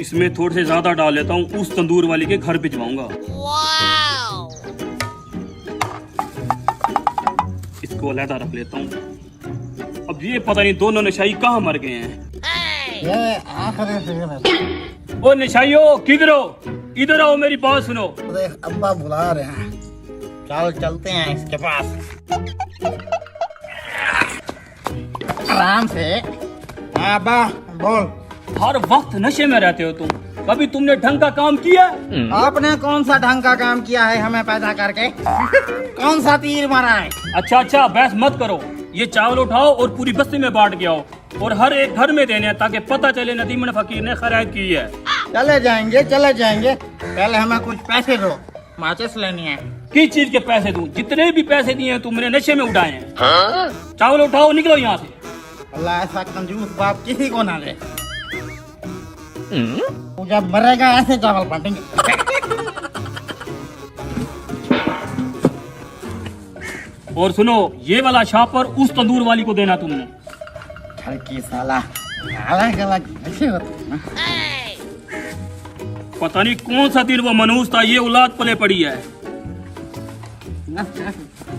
इसमें थोड़े से ज्यादा डाल लेता हूँ, उस तंदूर वाली के घर भिजवाऊंगा। इसको अलहदा रख लेता हूँ। अब ये पता नहीं दोनों नशाई कहाँ मर गए हैं। ओ नशाइयो, किधर हो? इधर आओ, मेरी बात सुनो। अब्बा बुला रहे हैं, चल चलते हैं इसके पास। आराम से। हाँ अब्बा बोल। हर वक्त नशे में रहते हो तुम, कभी तुमने ढंग का काम किया? आपने कौन सा ढंग का काम किया है हमें पैदा करके? कौन सा तीर मारा है? अच्छा बहस मत करो। ये चावल उठाओ और पूरी बस्ती में बांट के आओ, और हर एक घर में देने, ताकि पता चले नदीम फकीर ने खैरात की है। चले जाएंगे। पहले हमें कुछ पैसे दो, माचिस लेनी है। किस चीज के पैसे दूं? जितने भी पैसे दिए हैं तुमने नशे में उड़ाए हैं। चावल उठाओ, निकलो यहाँ से। अल्लाह ऐसा कंजूस बाप किसी को ना दे। तू जब मरेगा ऐसे चावल बांटेंगे। और सुनो, ये वाला शापर उस तंदूर वाली को देना तुमने। की साला अलग नशे होते हैं ना। पता नहीं कौन सा दिन वो मनहूस था, ये औलाद पले पड़ी है।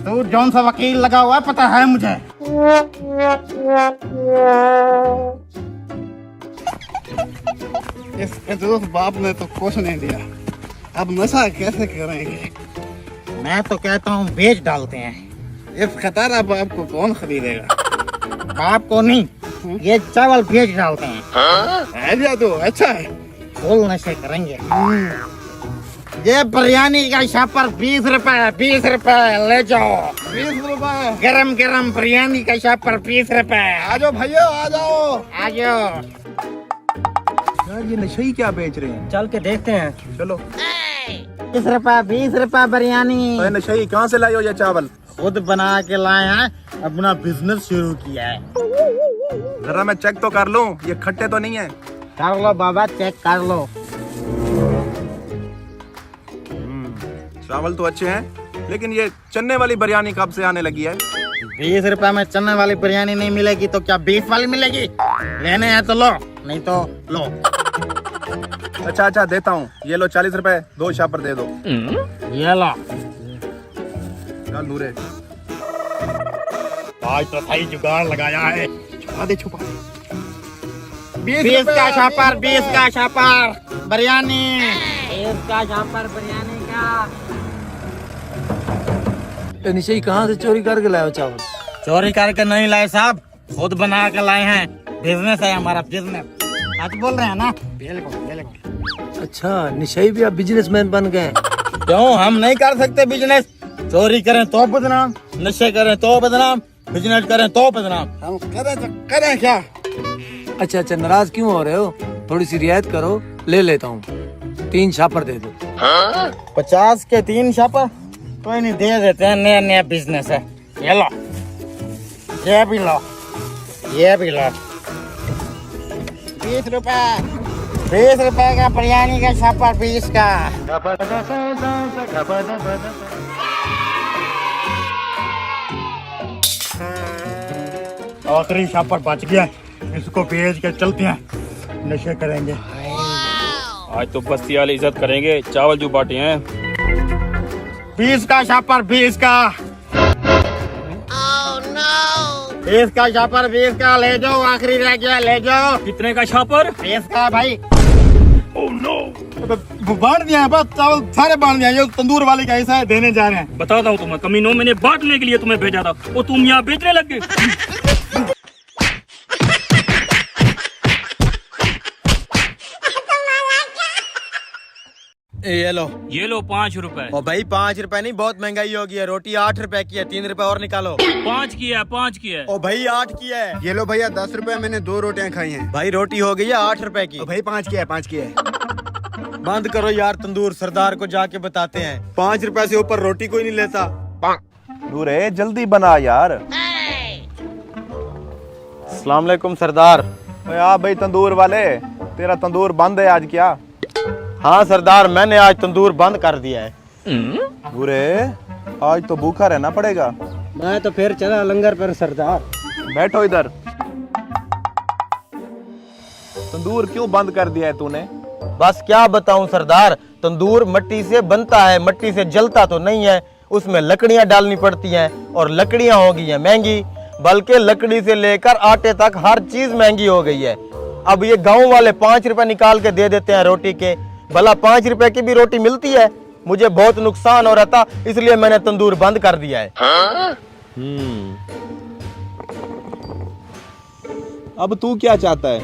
तू जौन सा वकील लगा हुआ है पता है मुझे। इसके दोस्त बाप ने तो कुछ नहीं दिया, अब नशा कैसे करेंगे? मैं तो कहता हूँ बेच डालते हैं। इस खतरा बाप को कौन खरीदेगा? बाप को नहीं, ये चावल बेच डालते हैं। आइडिया तो अच्छा है, फुल नशे करेंगे। ये बिरयानी का शापर 20 रुपए ले जाओ। 20 रुपए गरम बिरयानी का शापर 20 रुपए। आ जाओ भैया, आ जाओ। यार ये नशे क्या बेच रहे हैं? चल के देखते हैं, चलो। 20 रुपए बिरयानी। नशे कहाँ से लाए हो ये चावल? खुद बना के लाए हैं, अपना बिजनेस शुरू किया है। जरा मैं चेक तो कर लूं, ये खट्टे तो नहीं है? कर लो बाबा, चेक कर लो। चावल तो अच्छे हैं, लेकिन ये चने वाली बिरयानी कब से आने लगी है? 20 रुपए में चने वाली बिरयानी नहीं मिलेगी तो क्या बीफ वाली मिलेगी? लेने हैं तो लो, नहीं तो लो। अच्छा देता हूँ, ये लो 40 रुपए, 2 शापर दे दो। ये लो। चल नूरे, आज तो सही जुगाड़ लगाया है। छुपा दे। 20 का शापर, 20 का शापर बिरयानी। 20 का शापर बिरयानी का। निशा कहाँ से चोरी करके लाए हो चावल? चोरी करके नहीं लाए साहब, खुद बना के लाए हैं। बिजनेस है हमारा, बिजनेस। आज बोल रहे हैं ना? बिल्कुल। अच्छा, निशाई भी आप बिजनेसमैन बन गए? क्यों, हम नहीं कर सकते बिजनेस? चोरी करें तो बदनाम, नशे करें तो बदनाम, बिजनेस करें तो बदनाम। हम करें क्या? अच्छा, नाराज क्यों हो रहे हो? थोड़ी सी रियायत करो, ले लेता हूँ। 3 शापर दे दो। 50 के 3 शापर? कोई नहीं, दे देते हैं, नया बिजनेस है। ये लो, ये भी लो। 20 रुपए का बिरयानी का शापर, 20 का। आखिरी शापर बच गया, इसको बेच के चलते हैं, नशे करेंगे। आज तो बस्ती वाले इज्जत करेंगे, चावल जो बांटे हैं। 20 का शापर, 20 का। 20 का शापर, 20 का ले जाओ, आखिरी रह गया, ले जाओ। कितने का शापर? 20 का भाई। बांट दिया है, बस चावल सारे बांट दिया। ये तंदूर वाले का ऐसा है, देने जा रहे हैं। बताता हूँ तुम्हें कमीनों, मैंने बांटने के लिए तुम्हें भेजा था, और तुम यहाँ बेचने लग गए। ये लो 5 रुपए। ओ भाई 5 रुपए नहीं, बहुत महंगाई हो गई है। रोटी 8 रुपए की है, 3 रुपए और निकालो। 5 की है। ओ भाई 8 की है। ये लो भैया 10 रुपए, मैंने 2 रोटियां खाई हैं। भाई रोटी हो गई है 8 रुपए की। भाई 5 की है। बंद करो यार तंदूर, सरदार को जाके बताते हैं। 5 रुपए से ऊपर रोटी कोई नहीं लेता। नूरे जल्दी बना यार। अस्सलाम वालेकुम सरदार। हाँ भाई तंदूर वाले, तेरा तंदूर बंद है आज क्या? हाँ सरदार, मैंने आज तंदूर बंद कर दिया है। नूरे आज तो भूखा रहना पड़ेगा। मैं तो फिर चला लंगर पर सरदार। बैठो इधर। तंदूर क्यों बंद कर दिया है तूने? बस क्या बताऊं सरदार, तंदूर मिट्टी से बनता है, मिट्टी से जलता तो नहीं है। उसमें लकड़ियां डालनी पड़ती हैं और लकड़ियां हो गई हैं महंगी, बल्कि लकड़ी से लेकर आटे तक हर चीज महंगी हो गई है। अब ये गांव वाले 5 रुपए निकाल के दे देते हैं रोटी के, भला 5 रुपए की भी रोटी मिलती है? मुझे बहुत नुकसान हो रहा था, इसलिए मैंने तंदूर बंद कर दिया है। अब तू क्या चाहता है?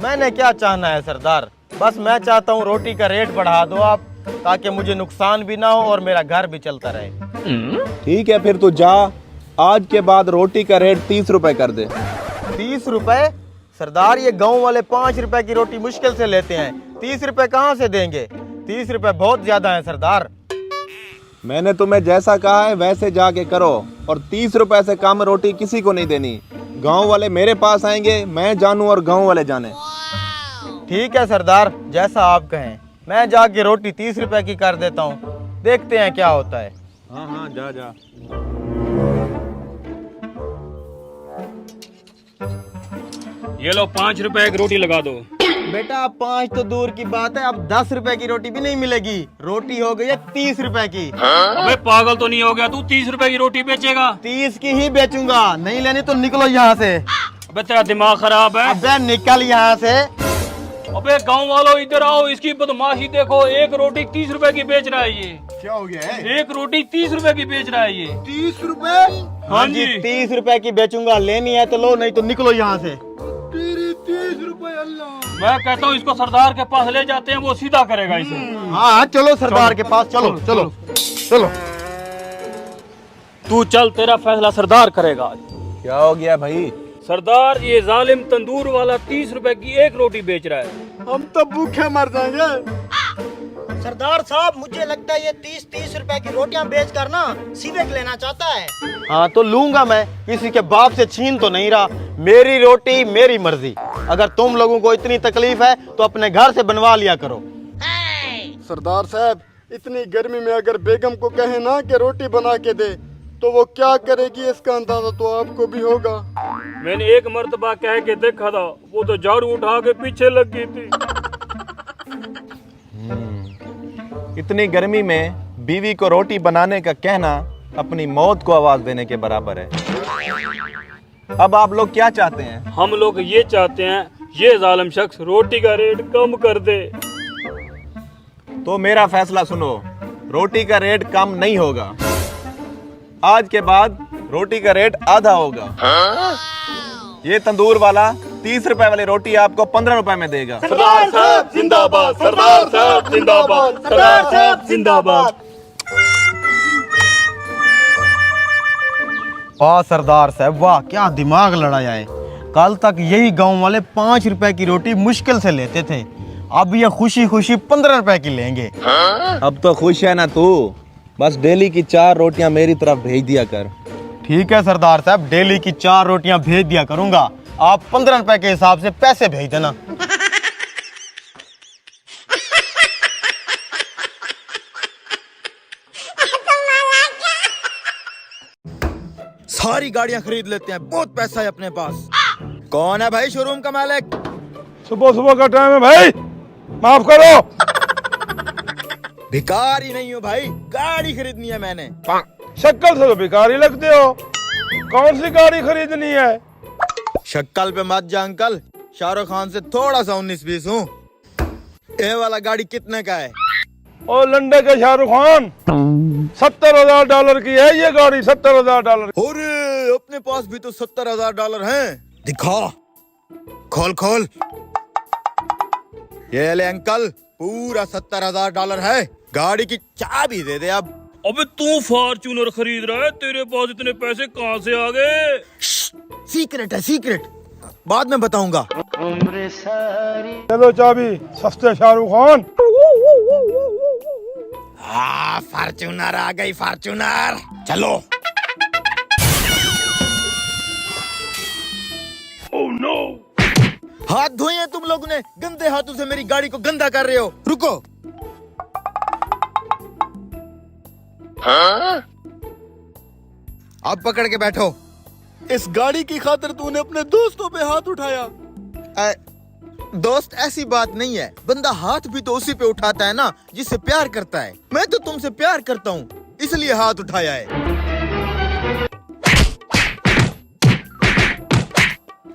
मैंने क्या चाहना है सरदार, बस मैं चाहता हूँ रोटी का रेट बढ़ा दो आप, ताकि मुझे नुकसान भी ना हो और मेरा घर भी चलता रहे। ठीक है फिर तू जा, आज के बाद रोटी का रेट 30 रुपए कर दे। 30 रुपए? सरदार ये गांव वाले 5 रुपए की रोटी मुश्किल से लेते हैं, 30 रुपए कहाँ से देंगे? 30 रुपए बहुत ज्यादा है सरदार। मैंने तुम्हें जैसा कहा है वैसे जाके करो, और 30 रुपए से कम रोटी किसी को नहीं देनी। गांव वाले मेरे पास आएंगे, मैं जानूं और गांव वाले जाने। ठीक है सरदार, जैसा आप कहें। मैं जाके रोटी 30 रुपए की कर देता हूँ, देखते हैं क्या होता है। हाँ हाँ जा जा। ये लो 5 रुपए की रोटी लगा दो। बेटा 5 तो दूर की बात है, अब 10 रुपए की रोटी भी नहीं मिलेगी। रोटी हो गई है 30 रुपए की। अबे पागल तो नहीं हो गया तू? 30 रुपए की रोटी बेचेगा? 30 की ही बेचूंगा, नहीं लेनी तो निकलो यहाँ से। अबे तेरा दिमाग खराब है? अबे निकल यहाँ से। अबे गांव वालों इधर आओ, इसकी बदमाशी देखो। एक रोटी 30 रुपए की बेच रहा है ये। क्या हो गया है? एक रोटी 30 रुपए की बेच रहा है ये। 30 रुपए? हाँ जी 30 रुपए की बेचूंगा, लेनी है तो लो, नहीं तो निकलो यहाँ से। 30 रुपए? अल्लाह। मैं कहता हूँ इसको सरदार के पास ले जाते हैं, वो सीधा करेगा इसे। हाँ चलो सरदार के पास, चलो चलो चलो। तू चल, तेरा फैसला सरदार करेगा। क्या हो गया भाई? सरदार ये जालिम तंदूर वाला 30 रुपए की एक रोटी बेच रहा है। हम तो भूखे मर जाएंगे। सरदार साहब मुझे लगता है ये 30 रुपए की रोटियां बेच कर ना सिविक लेना चाहता है। हाँ तो लूंगा मैं, किसी के बाप से छीन तो नहीं रहा। मेरी रोटी मेरी मर्जी, अगर तुम लोगों को इतनी तकलीफ है तो अपने घर से बनवा लिया करो। सरदार साहब इतनी गर्मी में अगर बेगम को कहे ना कि रोटी बना के दे तो वो क्या करेगी, इसका अंदाजा तो आपको भी होगा। मैंने एक मर्तबा कह के देखा था, वो तो झाड़ू उठा के पीछे लग गई थी। इतनी गर्मी में बीवी को रोटी बनाने का कहना अपनी मौत को आवाज देने के बराबर है। अब आप लोग क्या चाहते हैं? हम लोग ये चाहते हैं ये जालिम शख्स रोटी का रेट कम कर दे। तो मेरा फैसला सुनो, रोटी का रेट कम नहीं होगा। आज के बाद रोटी का रेट आधा होगा। ये तंदूर वाला 30 रुपए वाली रोटी आपको 15 रुपए में देगा। सरदार साहब जिंदाबाद, सरदार साहब जिंदाबाद, सरदार साहब जिंदाबाद। वाह सरदार साहब वाह, क्या दिमाग लड़ाया है। कल तक यही गांव वाले 5 रुपए की रोटी मुश्किल से लेते थे, अब ये खुशी खुशी 15 रुपए की लेंगे। अब तो खुश है ना तू? बस डेली की 4 रोटियां मेरी तरफ भेज दिया कर। ठीक है सरदार साहब, डेली की 4 रोटियां भेज दिया करूंगा, आप 15 रुपए के हिसाब से पैसे भेज देना। सारी गाड़ियां खरीद लेते हैं, बहुत पैसा है अपने पास। कौन है भाई शोरूम का मालिक? सुबह सुबह का टाइम है भाई, माफ करो। भिखारी नहीं हूँ भाई, गाड़ी खरीदनी है मैंने। शक्ल से तो भिखारी लगते हो, कौन सी गाड़ी खरीदनी है? शक्ल पे मत जा अंकल, शाहरुख खान से थोड़ा सा 19-20 हूँ। ये वाला गाड़ी कितने का है? और लंडे के शाहरुख खान, $70,000 की है ये गाड़ी, $70,000। अरे अपने पास भी तो $70,000 हैं। दिखा, खोल खोल। ये ले अंकल, पूरा $70,000 है। गाड़ी की चाबी दे दे अब। अबे तू फॉर्च्यूनर खरीद रहा है, तेरे पास इतने पैसे कहाँ से आ गए? सीक्रेट है सीक्रेट, बाद में बताऊंगा। चलो चाबी, सस्ते शाहरुख खान। फॉर्च्यूनर आ गई, फॉर्च्यूनर चलो। ओह नो, हाथ धोए हैं तुम लोगों ने, गंदे हाथों से मेरी गाड़ी को गंदा कर रहे हो। रुको। अब पकड़ के बैठो। इस गाड़ी की खातिर तूने अपने दोस्तों पे हाथ उठाया। दोस्त ऐसी बात नहीं है, बंदा हाथ भी तो उसी पे उठाता है ना जिससे प्यार करता है। मैं तो तुमसे प्यार करता हूँ इसलिए हाथ उठाया है।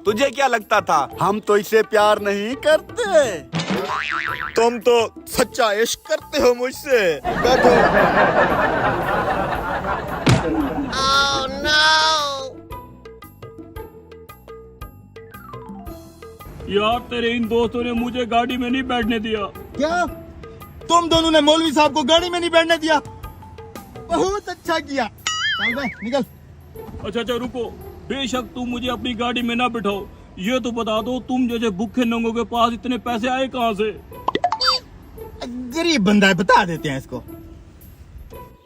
तुझे क्या लगता था? हम तो इसे प्यार नहीं करते। तुम तो सच्चा इश्क करते हो मुझसे। बैठो। यार तेरे इन दोस्तों ने मुझे गाड़ी में नहीं बैठने दिया। क्या तुम दोनों ने मौलवी साहब को गाड़ी में नहीं बैठने दिया? बहुत अच्छा किया। चल बे निकल। अच्छा रुको, बेशक तुम मुझे अपनी गाड़ी में ना बिठाओ, ये तो बता दो तुम जैसे भूखे नंगों के पास इतने पैसे आए कहाँ से? गरीब बंदा है, बता देते हैं इसको।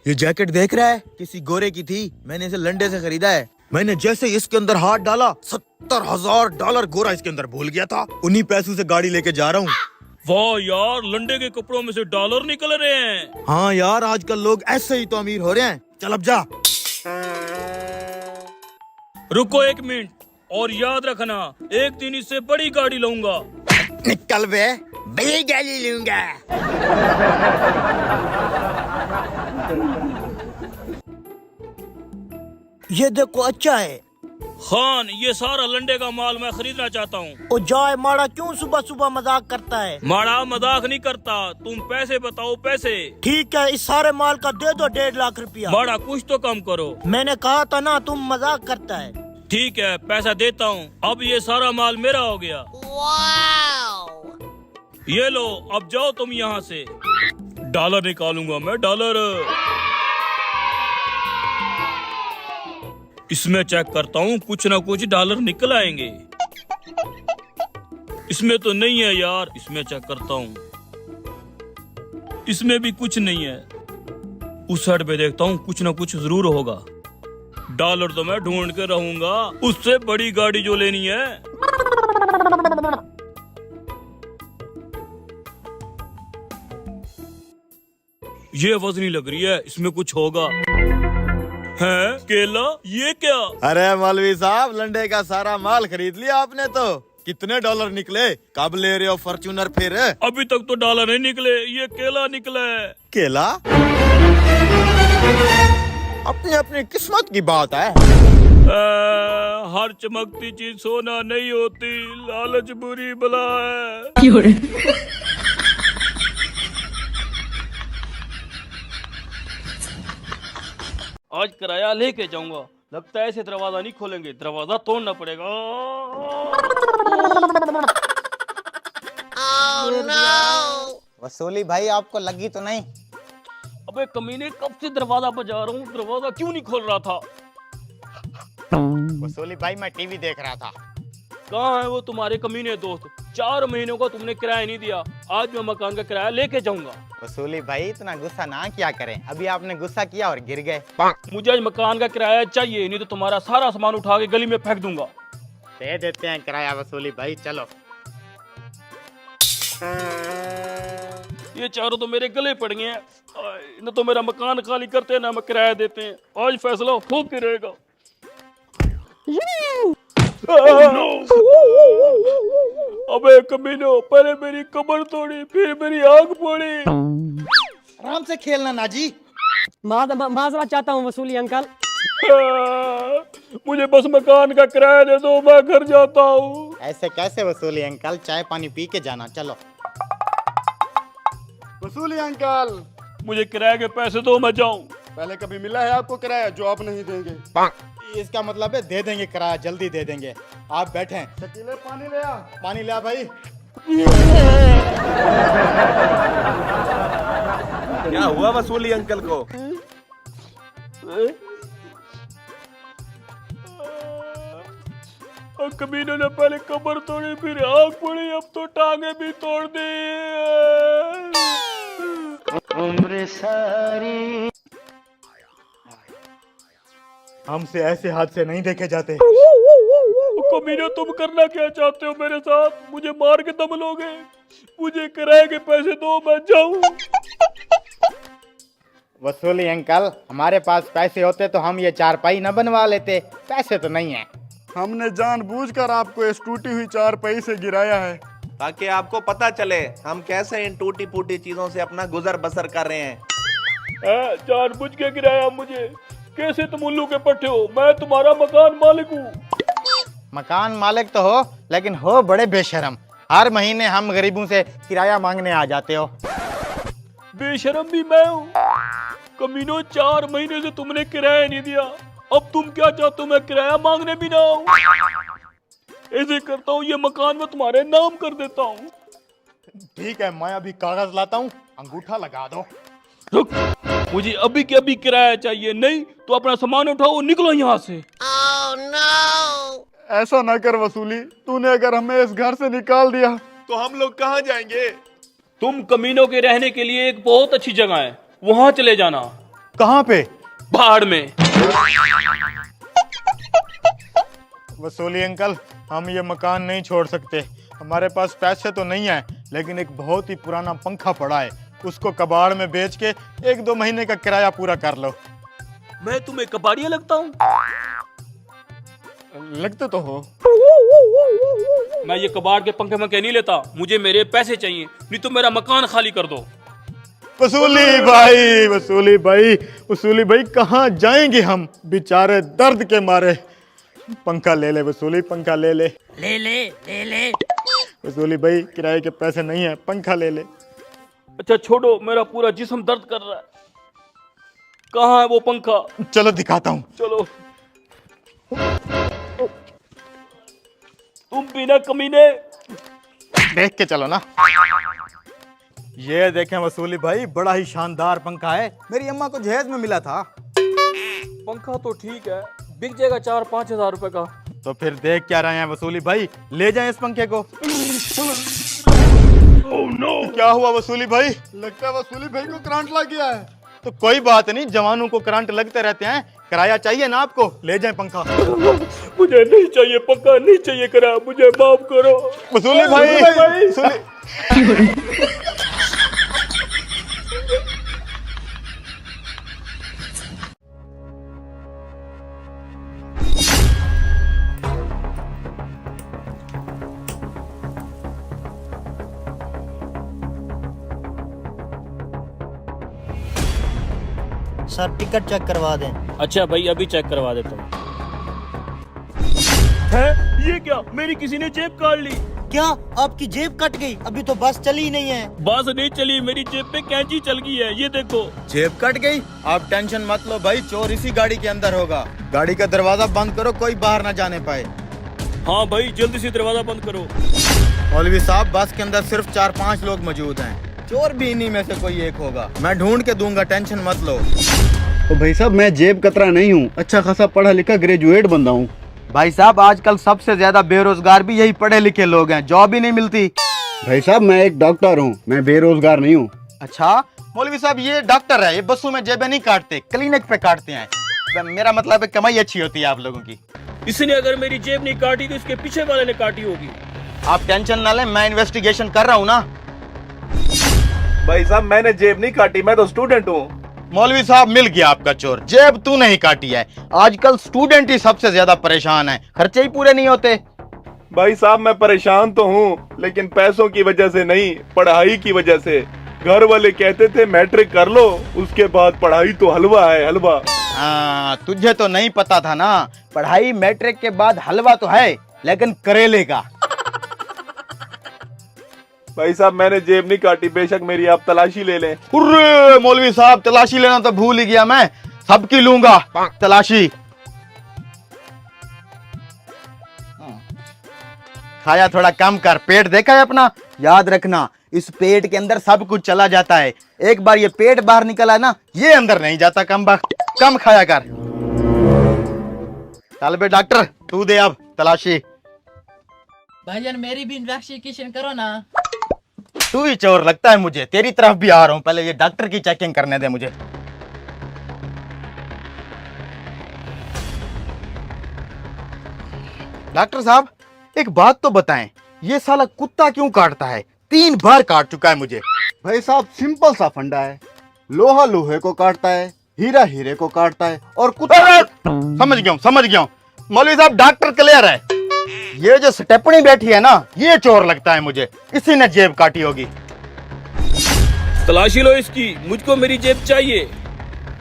ये जैकेट देख रहा है, किसी गोरे की थी, मैंने इसे लंडे से खरीदा है। मैंने जैसे इसके अंदर हाथ डाला, $70,000 गोरा इसके अंदर भूल गया था। उन्हीं पैसों से गाड़ी लेके जा रहा हूँ। वाह यार, लंडे के कपड़ों में से डॉलर निकल रहे हैं। हाँ यार, आजकल लोग ऐसे ही तो अमीर हो रहे हैं। चल अब जा। रुको 1 मिनट, और याद रखना एक दिन इससे बड़ी गाड़ी लाऊंगा। निकल बे, बड़ी गाड़ी लूंगा। ये देखो अच्छा है। खान, ये सारा लंडे का माल मैं खरीदना चाहता हूँ। ओ जाए माड़ा, क्यों सुबह सुबह मजाक करता है? माड़ा मजाक नहीं करता, तुम पैसे बताओ पैसे। ठीक है, इस सारे माल का दे दो 1.5 लाख रुपया। माड़ा कुछ तो कम करो। मैंने कहा था ना, तुम मजाक करता है। ठीक है, पैसा देता हूँ। अब ये सारा माल मेरा हो गया। ये लो, अब जाओ तुम यहाँ से। डॉलर निकालूंगा मैं, डॉलर। इसमें चेक करता हूँ, कुछ ना कुछ डॉलर निकल आएंगे। इसमें तो नहीं है यार, इसमें चेक करता हूँ, इसमें भी कुछ नहीं है। उस साइड पे देखता हूँ, कुछ ना कुछ जरूर होगा। डॉलर तो मैं ढूंढ के रहूंगा, उससे बड़ी गाड़ी जो लेनी है। ये वजनी लग रही है, इसमें कुछ होगा। है केला? ये क्या? अरे मौलवी साहब, लंडे का सारा माल खरीद लिया आपने तो। कितने डॉलर निकले? कब ले रहे हो फॉर्च्यूनर फिर? अभी तक तो डॉलर नहीं निकले, ये केला निकला है। केला? अपनी अपनी किस्मत की बात है। हर चमकती चीज सोना नहीं होती, लालच बुरी बला है। आज किराया लेके जाऊंगा। लगता है ऐसे दरवाजा नहीं खोलेंगे, दरवाजा तोड़ना पड़ेगा। वसूली भाई आपको लगी तो नहीं? अबे कमीने, कब से दरवाजा बजा रहा हूँ, दरवाजा क्यों नहीं खोल रहा था? वसूली भाई मैं टीवी देख रहा था। कहाँ है वो तुम्हारे कमीने दोस्त? 4 महीनों का तुमने किराया नहीं दिया, आज मैं मकान का किराया लेके जाऊंगा। वसूली भाई इतना गुस्सा ना क्या करें, अभी आपने गुस्सा किया और गिर गए। मुझे आज मकान का किराया चाहिए, नहीं तो तुम्हारा सारा सामान उठा के गली में फेंक दूंगा। दे देते हैं किराया वसूली भाई, चलो। ये चारों तो मेरे गले पड़ गए हैं। न तो मेरा मकान खाली करते हैं, ना मैं किराया देते हैं। आज फैसला हो के रहेगा। अबे कमीनो, पहले मेरी कमर तोड़ी, फिर मेरी आंख फोड़ी। आराम से खेलना नाजी। माजरा चाहता हूँ वसूली अंकल। मुझे बस मकान का किराया दे दो, मैं घर जाता हूँ। ऐसे कैसे वसूली अंकल, चाय पानी पी के जाना, चलो। वसूली अंकल, मुझे किराए के पैसे दो, मैं जाऊँ। पहले कभी मिला है आपको किराया जो आप नहीं देंगे? इसका मतलब है दे देंगे किराया, जल्दी दे देंगे। आप बैठें। शकीले पानी ले आ। पानी ले आ भाई। क्या हुआ वसूली अंकल को? कमीनों ने पहले कमर तोड़ी, फिर आंख फोड़ी, अब तो टांगे भी तोड़ दी। उम्र सारी हमसे ऐसे हादसे नहीं देखे जाते। कमीनों, तुम करना क्या चाहते हो मेरे साथ? मुझे मार के दम लोगे? मुझे किराए के पैसे दो, मैं जाऊं। वसूली अंकल, हमारे पास पैसे होते तो हम ये चारपाई न बनवा लेते, पैसे तो नहीं है। हमने जानबूझकर आपको इस टूटी हुई चारपाई से गिराया है। ताकि आपको पता चले हम कैसे इन टूटी फूटी चीजों से अपना गुजर बसर कर रहे हैं। जानबूझ के गिराया मुझे, कैसे तुम उल्लू के पट्टे हो? मैं तुम्हारा मकान मालिक हूँ। मकान मालिक तो हो, लेकिन हो बड़े बेशरम। हर महीने हम गरीबों से किराया मांगने आ जाते हो। बेशरम भी मैं हूँ। कमीनों, 4 महीने से तुमने किराया नहीं दिया, अब तुम क्या चाहते हो मैं किराया मांगने भी ना आऊँ? ऐसे करता हूँ, ये मकान मैं तुम्हारे नाम कर देता हूँ। ठीक है, मैं अभी कागज लाता हूँ, अंगूठा लगा दो। रुक, मुझे अभी के अभी किराया चाहिए, नहीं तो अपना सामान उठाओ, निकलो यहाँ से। ऐसा ना कर वसूली, तूने अगर हमें इस घर से निकाल दिया तो हम लोग कहाँ जाएंगे? तुम कमीनों के रहने के लिए एक बहुत अच्छी जगह है, वहां चले जाना। कहाँ पे? पहाड़ में। वसूली अंकल, हम ये मकान नहीं छोड़ सकते। हमारे पास पैसे तो नहीं है, लेकिन एक बहुत ही पुराना पंखा पड़ा है, उसको कबाड़ में बेच के 1-2 महीने का किराया पूरा कर लो। मैं तुम्हें कबाड़िया लगता हूँ? लगते तो हो। मैं ये कबाड़ के पंखे मंखे नहीं लेता, मुझे मेरे पैसे चाहिए, नहीं तो मेरा मकान खाली कर दो। वसूली भाई कहाँ जाएंगे हम बेचारे दर्द के मारे। पंखा ले ले वसूली, पंखा ले ले। वसूली भाई, किराए के पैसे नहीं है, पंखा ले ले। अच्छा छोड़ो, मेरा पूरा जिस्म दर्द कर रहा है। कहाँ है वो पंखा? चलो दिखाता हूँ। चलो। तुम बिना कमीने। देख के चलो ना। ये देखें वसूली भाई, बड़ा ही शानदार पंखा है, मेरी अम्मा को जहेज में मिला था। पंखा तो ठीक है, बिक जाएगा 4-5 हजार रुपए का। तो फिर देख क्या रहे हैं वसूली भाई, ले जाएं इस पंखे को। क्या हुआ वसूली भाई? लगता है वसूली भाई को करंट लग गया है। तो कोई बात नहीं, जवानों को करंट लगते रहते हैं। किराया चाहिए ना आपको? ले जाएं पंखा। मुझे नहीं चाहिए पंखा, नहीं चाहिए किराया, मुझे माफ करो वसूली भाई। सर टिकट चेक करवा दें। अच्छा भाई, अभी चेक करवा देता हूँ। है ये क्या? मेरी किसी ने जेब काट ली। क्या आपकी जेब कट गई? अभी तो बस चली ही नहीं है। बस नहीं चली, मेरी जेब पे कैंची चल गई है, ये देखो। जेब कट गई? आप टेंशन मत लो भाई, चोर इसी गाड़ी के अंदर होगा। गाड़ी का दरवाजा बंद करो, कोई बाहर ना जाने पाए। हाँ भाई, जल्दी से दरवाजा बंद करो। मौलवी साहब, बस के अंदर सिर्फ 4-5 लोग मौजूद हैं, चोर भी इन्हीं में से कोई एक होगा। मैं ढूंढ के दूंगा, टेंशन मत लो। तो भाई साहब, मैं जेब कतरा नहीं हूँ, अच्छा खासा पढ़ा लिखा ग्रेजुएट बंदा हूँ। भाई साहब, आजकल सबसे ज्यादा बेरोजगार भी यही पढ़े लिखे लोग हैं, जॉब ही नहीं मिलती। भाई साहब, मैं एक डॉक्टर हूँ, मैं बेरोजगार नहीं हूँ। अच्छा मौलवी साहब, ये डॉक्टर है, ये बसों में जेबें नहीं काटते, क्लिनिक पे काटते हैं। मेरा मतलब है कमाई अच्छी होती है आप लोगों की। इसने अगर मेरी जेब नहीं काटी तो इसके पीछे वाले ने काटी होगी। आप टेंशन ना लें, मैं इन्वेस्टिगेशन कर रहा हूँ ना। भाई साहब, मैंने जेब नहीं काटी, मैं तो स्टूडेंट हूँ। मौलवी साहब, मिल गया आपका चोर, जेब तू नहीं काटी है। आजकल स्टूडेंट ही सबसे ज्यादा परेशान है, खर्चे ही पूरे नहीं होते। भाई साहब, मैं परेशान तो हूँ, लेकिन पैसों की वजह से नहीं, पढ़ाई की वजह से। घर वाले कहते थे मैट्रिक कर लो, उसके बाद पढ़ाई तो हलवा है, हलवा। हाँ, तुझे तो नहीं पता था ना, पढ़ाई मैट्रिक के बाद हलवा तो है, लेकिन करेले का। भाई साहब, मैंने जेब नहीं काटी, बेशक मेरी आप तलाशी ले लें। हुर्रे मौलवी साहब, तलाशी लेना तो भूल ही गया मैं, सबकी लूंगा तलाशी। खाया थोड़ा कम कर, पेट देखा है अपना? याद रखना, इस पेट के अंदर सब कुछ चला जाता है, एक बार ये पेट बाहर निकला ना, ये अंदर नहीं जाता। कम खाया कर। चल बे डॉक्टर, तू दे अब तलाशी। भाईजान, मेरी भी इन्वेस्टिगेशन करो ना। तू ही चोर लगता है मुझे, तेरी तरफ भी आ रहा हूं, पहले ये डॉक्टर की चेकिंग करने दे मुझे। डॉक्टर साहब, एक बात तो बताएं, ये साला कुत्ता क्यों काटता है? 3 बार काट चुका है मुझे। भाई साहब, सिंपल सा फंडा है, लोहा लोहे को काटता है, हीरा हीरे को काटता है, और कुत्ता। समझ गया हूं। मौलवी साहब, डॉक्टर क्लियर है, ये जो स्टेपनी बैठी है ना, ये चोर लगता है मुझे, इसी ने जेब काटी होगी। तलाशी लो इसकी, मुझको मेरी जेब चाहिए।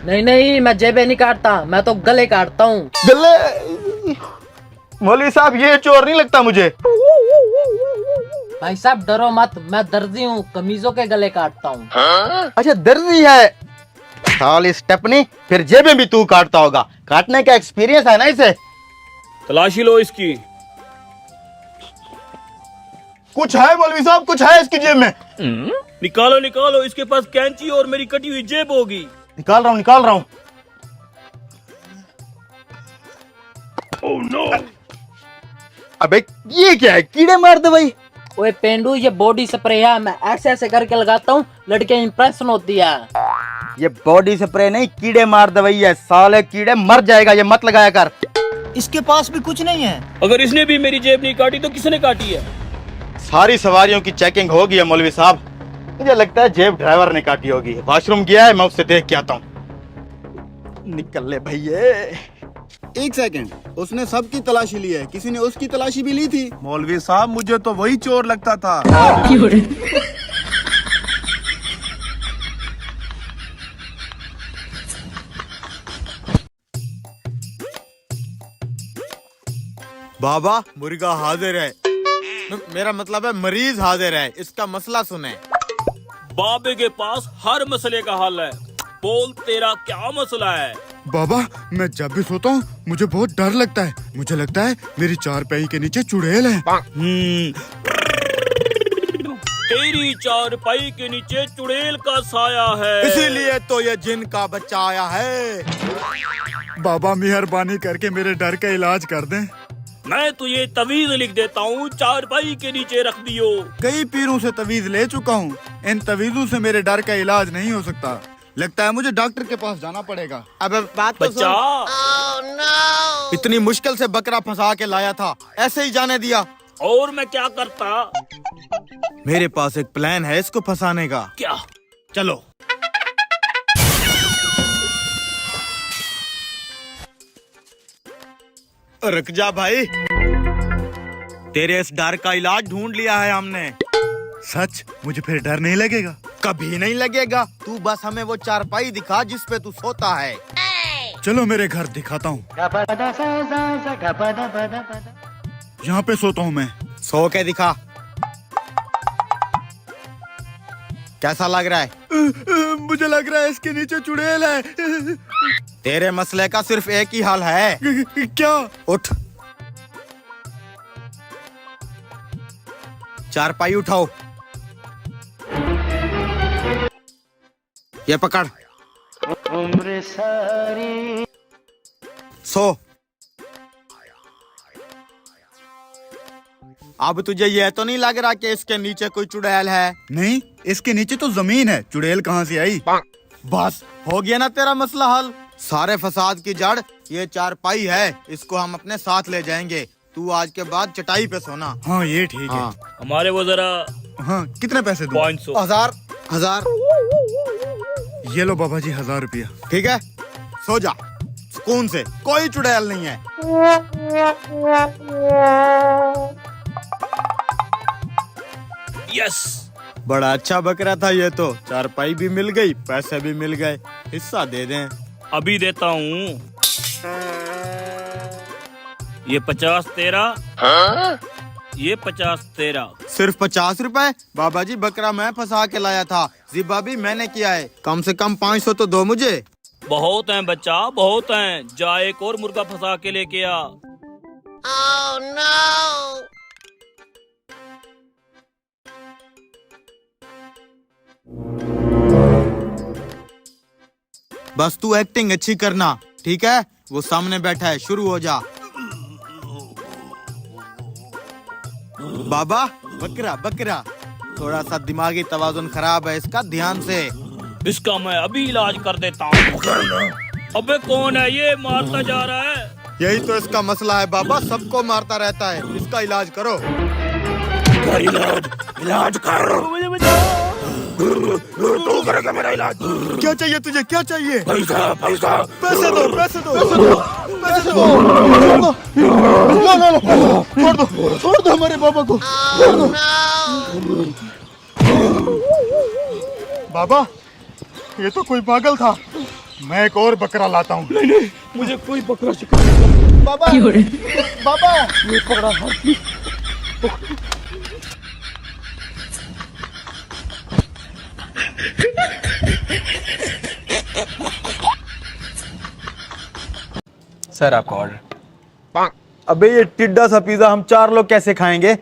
नहीं नहीं, मैं जेबें नहीं काटता, मैं तो गले काटता हूँ। गले? मौलवी साहब, ये चोर नहीं लगता मुझे। भाई साहब डरो मत, मैं दर्जी हूँ, कमीजों के गले काटता हूँ। अच्छा, दर्जी है। साली स्टेपनी, फिर जेबें भी तू काटता होगा, काटने का एक्सपीरियंस है ना इसे। तलाशी लो इसकी। कुछ है मौलवी साहब, कुछ है इसकी जेब में। निकालो निकालो, इसके पास कैंची और मेरी कटी हुई जेब होगी। निकाल रहा हूँ, निकाल रहा हूँ। Oh no. अबे ये क्या है, कीड़े मार दवाई? ओए पेंडू, ये बॉडी स्प्रे है, मैं ऐसे ऐसे करके लगाता हूँ, लड़कियां इंप्रेशन होती है। ये बॉडी स्प्रे नहीं, कीड़े मार दवाई है। साले कीड़े मर जाएगा, ये मत लगाया कर। इसके पास भी कुछ नहीं है। अगर इसने भी मेरी जेब नहीं काटी तो किसने काटी है? सारी सवारियों की चेकिंग हो गई है मौलवी साहब, मुझे लगता है जेब ड्राइवर ने काटी होगी। वॉशरूम गया है, मैं उससे देख के आता हूँ। निकल ले भैये। एक सेकंड, उसने सबकी तलाशी ली है, किसी ने उसकी तलाशी भी ली थी? मौलवी साहब, मुझे तो वही चोर लगता था। बाबा, मुर्गा हाजिर है। मेरा मतलब है मरीज हाजिर है, इसका मसला सुने। बाबे के पास हर मसले का हल है, बोल तेरा क्या मसला है? बाबा, मैं जब भी सोता हूँ मुझे बहुत डर लगता है। मुझे लगता है मेरी चारपाई के नीचे चुड़ैल है। तेरी चारपाई के नीचे चुड़ैल का साया है, इसीलिए तो ये जिन का बच्चा आया है। बाबा, मेहरबानी करके मेरे डर का इलाज कर दें। मैं तुझे तवीज लिख देता हूँ, चारपाई के नीचे रख दियो। कई पीरों से तवीज ले चुका हूँ, इन तवीजों से मेरे डर का इलाज नहीं हो सकता। लगता है मुझे डॉक्टर के पास जाना पड़ेगा। अब बात तो बच्चा। सुन। इतनी मुश्किल से बकरा फंसा के लाया था, ऐसे ही जाने दिया? और मैं क्या करता? मेरे पास एक प्लान है इसको फंसाने का। क्या? चलो। रुक जा भाई, तेरे इस डर का इलाज ढूंढ लिया है हमने। सच? मुझे फिर डर नहीं लगेगा? कभी नहीं लगेगा, तू बस हमें वो चारपाई दिखा जिस पे तू सोता है। चलो मेरे घर दिखाता हूँ। यहाँ पे सोता हूँ मैं। सो के दिखा। कैसा लग रहा है? मुझे लग रहा है इसके नीचे चुड़ैल है। तेरे मसले का सिर्फ एक ही हल है। क्या? उठ, चारपाई उठाओ, ये पकड़, सो। अब तुझे ये तो नहीं लग रहा कि इसके नीचे कोई चुड़ैल है? नहीं, इसके नीचे तो जमीन है, चुड़ैल कहाँ से आई? बस हो गया ना तेरा मसला हल। सारे फसाद की जड़ ये चारपाई है, इसको हम अपने साथ ले जाएंगे। तू आज के बाद चटाई पे सोना। हाँ, ये ठीक है। हमारे वो जरा हाँ, कितने पैसे दूं? 500। 1000। ये लो बाबा जी, 1000 रुपया। ठीक है, सो जा सुकून से, कोई चुड़ैल नहीं है। यस। बड़ा अच्छा बकरा था ये तो, चारपाई भी मिल गई, पैसे भी मिल गए, हिस्सा दे दें। अभी देता हूँ। ये 50 तेरा। ये 50 तेरा। सिर्फ 50 रुपए? बाबा जी, बकरा मैं फंसा के लाया था, जिबा भी मैंने किया है, कम से कम 500 तो दो मुझे। बहुत हैं बच्चा, बहुत हैं। जा एक और मुर्गा फंसा के लेके आ। Oh, no! बस तू एक्टिंग अच्छी करना, ठीक है? वो सामने बैठा है, शुरू हो जा। बाबा, बकरा बकरा, थोड़ा सा दिमागी तवाजुन खराब है इसका, ध्यान से। इसका मैं अभी इलाज कर देता हूँ। अबे कौन है ये, मारता जा रहा है? यही तो इसका मसला है बाबा, सबको मारता रहता है, इसका इलाज करो। इलाज करो। मुझे बचाओ। तू करेगा मेरा इलाज। क्या चाहिए तुझे, क्या चाहिए? पैसा पैसा। पैसे दो, पैसे दो, पैसे दो। छोड़ दो हमारे बाबा को, छोड़ दो। बाबा, ये तो कोई पागल था। मैं एक और बकरा लाता हूँ। नहीं, मुझे कोई बकरा शिकार नहीं। बाबा, बाबा, ये पकड़ा हाथ। सर आपका ऑर्डर। अबे ये टिड्डा सा पिज्जा हम 4 लोग कैसे खाएंगे?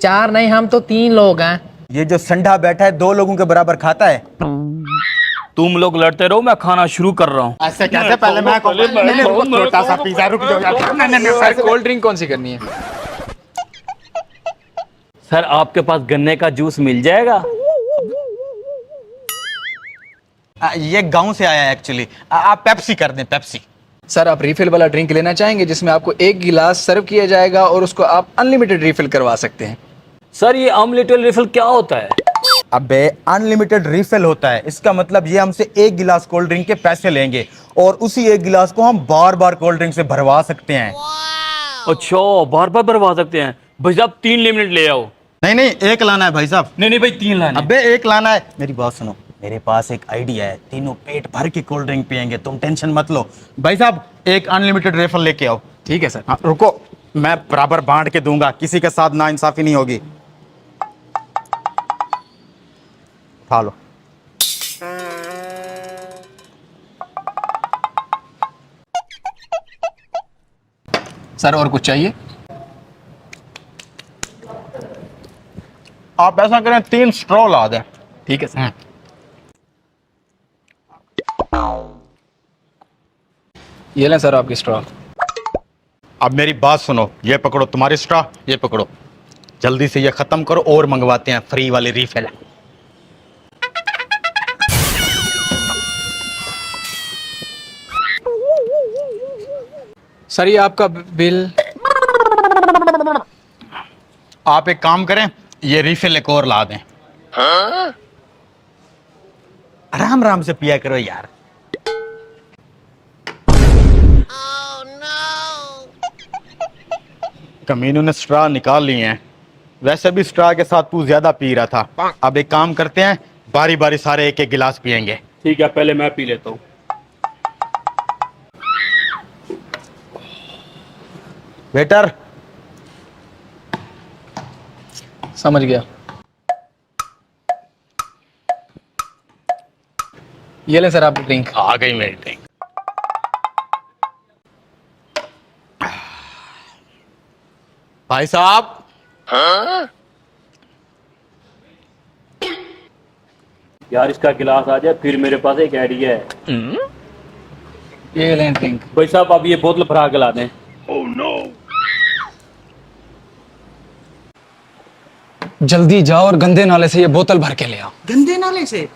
4 नहीं, हम तो 3 लोग हैं। ये जो संडा बैठा है 2 लोगों के बराबर खाता है। तुम लोग लड़ते रहो, मैं खाना शुरू कर रहा हूँ। ऐसे कैसे? पहले मैं छोटा सा पिज्जा, रुक जाओ यार। नहीं, सर कोल्ड ड्रिंक कौन सी करनी है? सर आपके पास गन्ने का जूस मिल जाएगा? ये गांव से आया है एक्चुअली। आप पेप्सी कर दें, पेप्सी। सर आप रिफिल वाला ड्रिंक लेना चाहेंगे जिसमें आपको 1 गिलास सर्व किया जाएगा और उसको आप अनलिमिटेड रिफिल करवा सकते हैं। सर ये अनलिमिटेड रिफिल क्या होता है? अबे अनलिमिटेड रिफिल होता है, इसका मतलब ये हमसे 1 गिलास कोल्ड ड्रिंक के पैसे लेंगे और उसी 1 गिलास को हम बार बार कोल्ड ड्रिंक से भरवा सकते हैं। अच्छा, बार बार भरवा सकते हैं। भाई साहब 3 लिमिटेड ले आओ। नहीं 1 लाना है भाई साहब। नहीं भाई 3 लाना है। अबे 1 लाना है। मेरी बात सुनो, मेरे पास एक आइडिया है, तीनों पेट भर के कोल्ड ड्रिंक पियेंगे, तुम टेंशन मत लो। भाई साहब 1 अनलिमिटेड रिफिल लेके आओ। ठीक है सर। हाँ, रुको, मैं बराबर बांट के दूंगा, किसी के साथ नाइंसाफी नहीं होगी। खा लो। सर और कुछ चाहिए? आप ऐसा करें 3 स्ट्रॉ ला दें। ठीक है सर। ये लें सर आपकी स्ट्रॉ। अब मेरी बात सुनो, ये पकड़ो तुम्हारी स्ट्रॉ, ये पकड़ो, जल्दी से ये खत्म करो और मंगवाते हैं फ्री वाली रिफिल। सर ये आपका बिल। आप एक काम करें, ये रिफिल एक और ला दें। आराम आराम से पिया करो यार। कमीनों ने स्ट्रॉ निकाल लिए हैं, वैसे भी स्ट्रॉ के साथ तू ज्यादा पी रहा था। अब एक काम करते हैं, बारी बारी सारे 1-1 गिलास पियेंगे। ठीक है, पहले मैं पी लेता हूँ। वेटर। समझ गया। ये लें सर आपकी ड्रिंक। आ गई मेरी ड्रिंक। भाई साहब। यार इसका गिलास आ जाए, फिर मेरे पास एक आइडिया है। ये लें ड्रिंक। भाई साहब आप ये बोतल भरा के ला दें। जल्दी जाओ और गंदे नाले से ये बोतल भर के ले आओ। गंदे नाले से?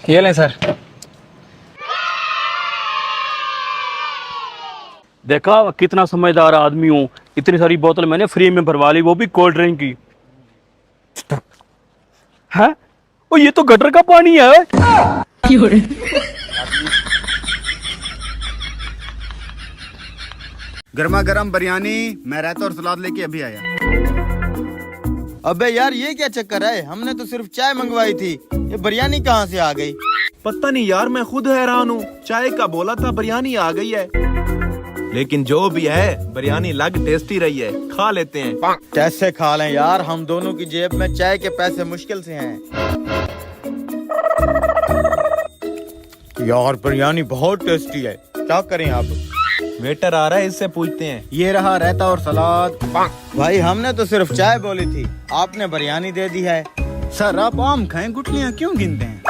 ये लें सर। देखा कितना समझदार आदमी हूँ, इतनी सारी बोतल मैंने फ्री में भरवा ली, वो भी कोल्ड ड्रिंक की। है ओ, ये तो गटर का पानी है। गर्मा गर्म बिरयानी, मैं रायता और सलाद लेके अभी आया। अबे यार ये क्या चक्कर है, हमने तो सिर्फ चाय मंगवाई थी, ये बिरयानी कहाँ से आ गई? पता नहीं यार, मैं खुद हैरान हूँ। चाय का बोला था, बिरयानी आ गई है। लेकिन जो भी है, बिरयानी लग टेस्टी रही है, खा लेते हैं। कैसे खा लें यार, हम दोनों की जेब में चाय के पैसे मुश्किल से हैं। यार बिरयानी बहुत टेस्टी है, क्या करें आप? वेटर आ रहा है, इससे पूछते हैं। ये रहा रायता और सलाद। भाई हमने तो सिर्फ चाय बोली थी, आपने बिरयानी दे दी है। सर आप आम खाएं, गुठलियाँ क्यों गिनते हैं?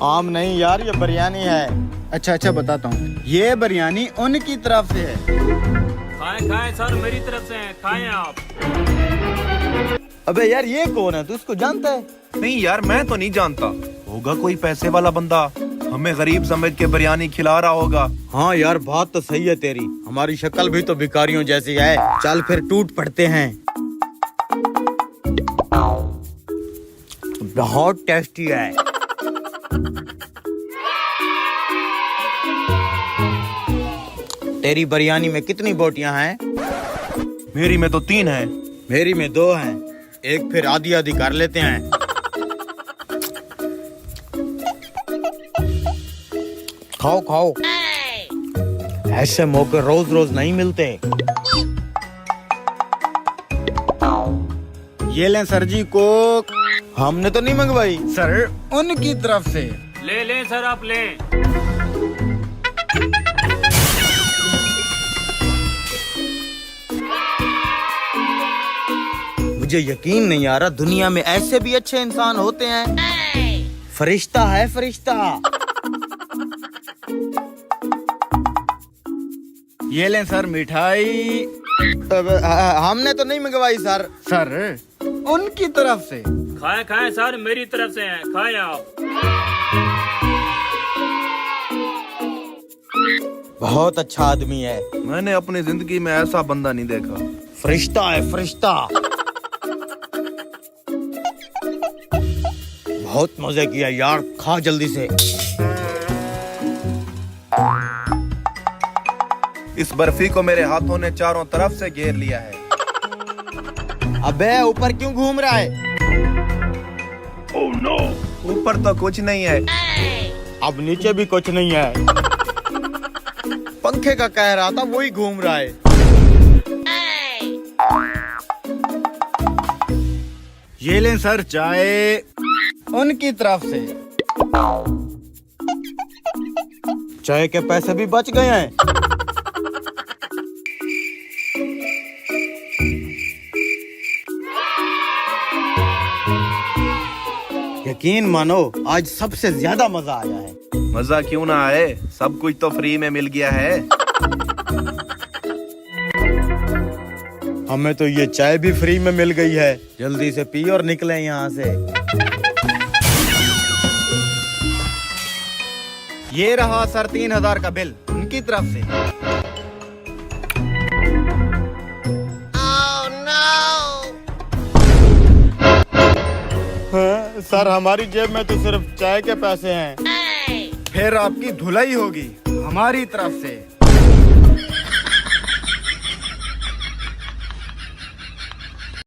आम नहीं यार, ये बिरयानी है। अच्छा बताता हूँ, ये बिरयानी उनकी तरफ से है। खाएं सर, मेरी तरफ से है, खाएं आप। अबे यार ये कौन है, तू इसको जानता है? नहीं यार, मैं तो नहीं जानता। होगा कोई पैसे वाला बंदा, हमें गरीब समझ के बिरयानी खिला रहा होगा। हाँ यार बात तो सही है तेरी, हमारी शक्ल भी तो भिखारियों जैसी है। चल फिर टूट पड़ते हैं। बहुत टेस्टी है। तेरी बिरयानी में कितनी बोटियां हैं? मेरी में तो 3 है। मेरी में 2 हैं। एक फिर आधी आधी कर लेते हैं। खाओ खाओ, ऐसे मौके रोज रोज नहीं मिलते। ये लें सर जी कोक। हमने तो नहीं मंगवाई सर उनकी तरफ से। ले लें सर, आप लें। मुझे यकीन नहीं आ रहा दुनिया में ऐसे भी अच्छे इंसान होते हैं। फरिश्ता है फरिश्ता। ये लें सर मिठाई। हमने तो नहीं मंगवाई सर। सर उनकी तरफ से। खाएं खाएं सर, मेरी तरफ से हैं, खाएं आप। बहुत अच्छा आदमी है। मैंने अपनी जिंदगी में ऐसा बंदा नहीं देखा। फरिश्ता है फरिश्ता। बहुत मजे किया यार, खा जल्दी से। इस बर्फी को मेरे हाथों ने चारों तरफ से घेर लिया है। अबे ऊपर क्यों घूम रहा है? ऊपर तो कुछ नहीं है। अब नीचे भी कुछ नहीं है। पंखे का कह रहा था, वही घूम रहा है। ये लें सर चाय। उनकी तरफ से। चाय के पैसे भी बच गए हैं। यकीन मानो आज सबसे ज्यादा मजा आया है। मजा क्यों ना आए, सब कुछ तो फ्री में मिल गया है। हमें तो ये चाय भी फ्री में मिल गई है। जल्दी से पी और निकले यहाँ से। ये रहा सर 3000 का बिल उनकी तरफ से। हाँ, सर हमारी जेब में तो सिर्फ चाय के पैसे हैं। फिर आपकी धुलाई होगी हमारी तरफ से।